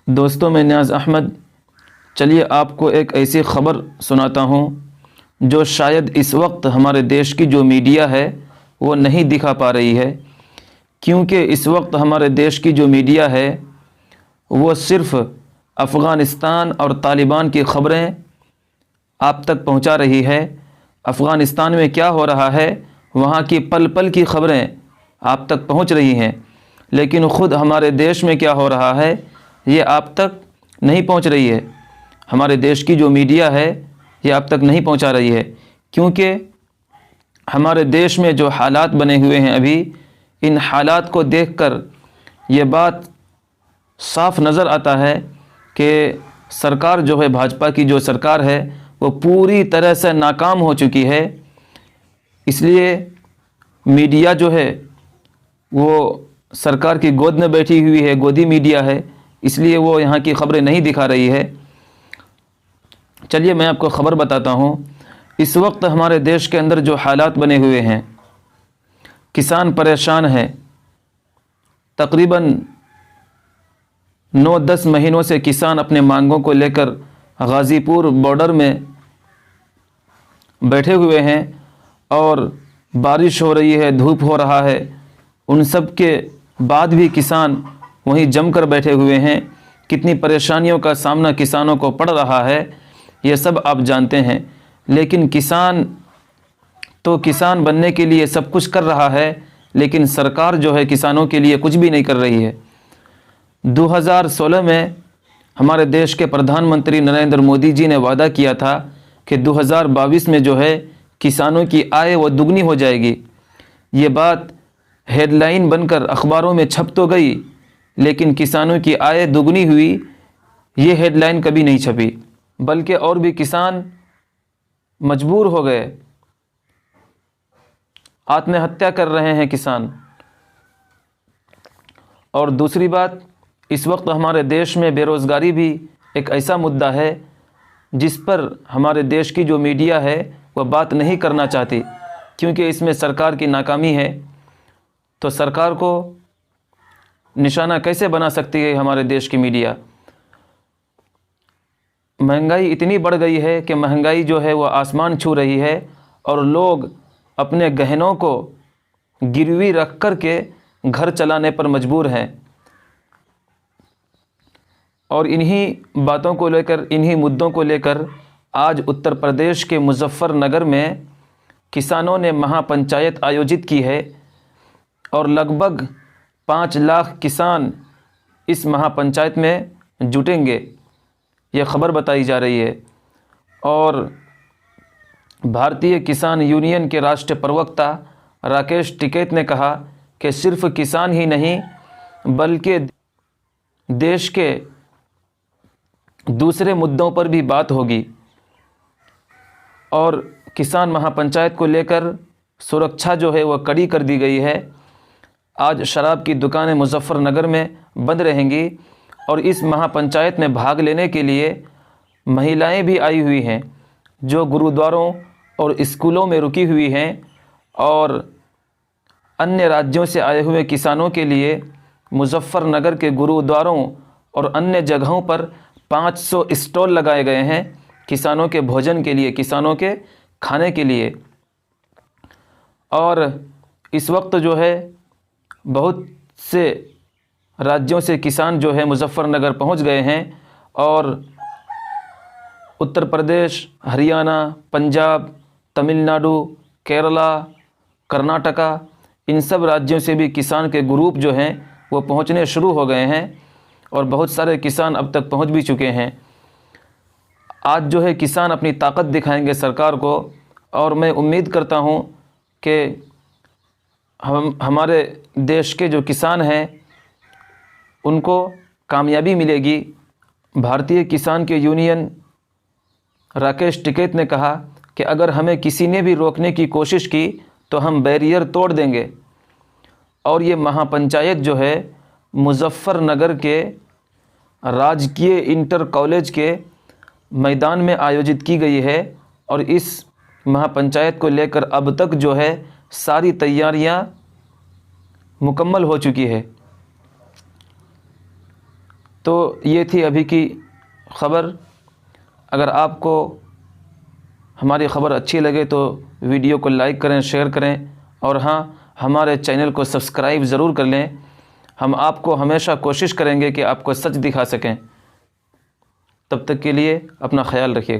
दोस्तों, मैं नियाज़ अहमद। चलिए आपको एक ऐसी ख़बर सुनाता हूँ जो शायद इस वक्त हमारे देश की जो मीडिया है वो नहीं दिखा पा रही है, क्योंकि इस वक्त हमारे देश की जो मीडिया है वो सिर्फ़ अफ़गानिस्तान और तालिबान की ख़बरें आप तक पहुँचा रही है। अफ़गानिस्तान में क्या हो रहा है वहाँ की पल पल की ख़बरें आप तक पहुँच रही हैं, लेकिन ख़ुद हमारे देश में क्या हो रहा है ये आप तक नहीं पहुँच रही है। हमारे देश की जो मीडिया है ये आप तक नहीं पहुँचा रही है, क्योंकि हमारे देश में जो हालात बने हुए हैं अभी, इन हालात को देखकर ये बात साफ नज़र आता है कि सरकार जो है, भाजपा की जो सरकार है, वो पूरी तरह से नाकाम हो चुकी है। इसलिए मीडिया जो है वो सरकार की गोद में बैठी हुई है, गोदी मीडिया है, इसलिए वो यहाँ की ख़बरें नहीं दिखा रही है। चलिए मैं आपको ख़बर बताता हूँ। इस वक्त हमारे देश के अंदर जो हालात बने हुए हैं, किसान परेशान हैं। तकरीबन 9-10 महीनों से किसान अपने मांगों को लेकर गाज़ीपुर बॉर्डर में बैठे हुए हैं और बारिश हो रही है, धूप हो रहा है, उन सब के बाद भी किसान वहीं जमकर बैठे हुए हैं। कितनी परेशानियों का सामना किसानों को पड़ रहा है ये सब आप जानते हैं, लेकिन किसान तो किसान बनने के लिए सब कुछ कर रहा है, लेकिन सरकार जो है किसानों के लिए कुछ भी नहीं कर रही है। 2016 में हमारे देश के प्रधानमंत्री नरेंद्र मोदी जी ने वादा किया था कि 2022 में जो है किसानों की आय वो दुगनी हो जाएगी। ये बात हेडलाइन बनकर अखबारों में छप तो गई, लेकिन किसानों की आय दुगनी हुई ये हेडलाइन कभी नहीं छपी, बल्कि और भी किसान मजबूर हो गए, आत्महत्या कर रहे हैं किसान। और दूसरी बात, इस वक्त हमारे देश में बेरोज़गारी भी एक ऐसा मुद्दा है जिस पर हमारे देश की जो मीडिया है वह बात नहीं करना चाहती, क्योंकि इसमें सरकार की नाकामी है। तो सरकार को निशाना कैसे बना सकती है हमारे देश की मीडिया? महंगाई इतनी बढ़ गई है कि महंगाई जो है वो आसमान छू रही है और लोग अपने गहनों को गिरवी रख कर के घर चलाने पर मजबूर हैं। और इन्हीं बातों को लेकर, इन्हीं मुद्दों को लेकर आज उत्तर प्रदेश के मुजफ्फरनगर में किसानों ने महापंचायत आयोजित की है और लगभग 5 लाख किसान इस महापंचायत में जुटेंगे, यह ख़बर बताई जा रही है। और भारतीय किसान यूनियन के राष्ट्रीय प्रवक्ता राकेश टिकैत ने कहा कि सिर्फ किसान ही नहीं बल्कि देश के दूसरे मुद्दों पर भी बात होगी। और किसान महापंचायत को लेकर सुरक्षा जो है वह कड़ी कर दी गई है। आज शराब की दुकानें मुजफ्फरनगर में बंद रहेंगी और इस महापंचायत में भाग लेने के लिए महिलाएं भी आई हुई हैं, जो गुरुद्वारों और स्कूलों में रुकी हुई हैं। और अन्य राज्यों से आए हुए किसानों के लिए मुजफ्फरनगर के गुरुद्वारों और अन्य जगहों पर 500 स्टॉल लगाए गए हैं किसानों के भोजन के लिए, किसानों के खाने के लिए। और इस वक्त जो है बहुत से राज्यों से किसान जो है मुजफ्फरनगर पहुंच गए हैं और उत्तर प्रदेश, हरियाणा, पंजाब, तमिलनाडु, केरला, कर्नाटका, इन सब राज्यों से भी किसान के ग्रुप जो हैं वो पहुंचने शुरू हो गए हैं और बहुत सारे किसान अब तक पहुंच भी चुके हैं। आज जो है किसान अपनी ताकत दिखाएंगे सरकार को, और मैं उम्मीद करता हूं कि हमारे देश के जो किसान हैं उनको कामयाबी मिलेगी। भारतीय किसान के यूनियन राकेश टिकैत ने कहा कि अगर हमें किसी ने भी रोकने की कोशिश की तो हम बैरियर तोड़ देंगे। और ये महापंचायत जो है मुजफ्फरनगर के राजकीय इंटर कॉलेज के मैदान में आयोजित की गई है और इस महापंचायत को लेकर अब तक जो है सारी तैयारियां मुकम्मल हो चुकी है। तो ये थी अभी की ख़बर। अगर आपको हमारी ख़बर अच्छी लगे तो वीडियो को लाइक करें, शेयर करें और हाँ, हमारे चैनल को सब्सक्राइब ज़रूर कर लें। हम आपको हमेशा कोशिश करेंगे कि आपको सच दिखा सकें। तब तक के लिए अपना ख्याल रखिएगा।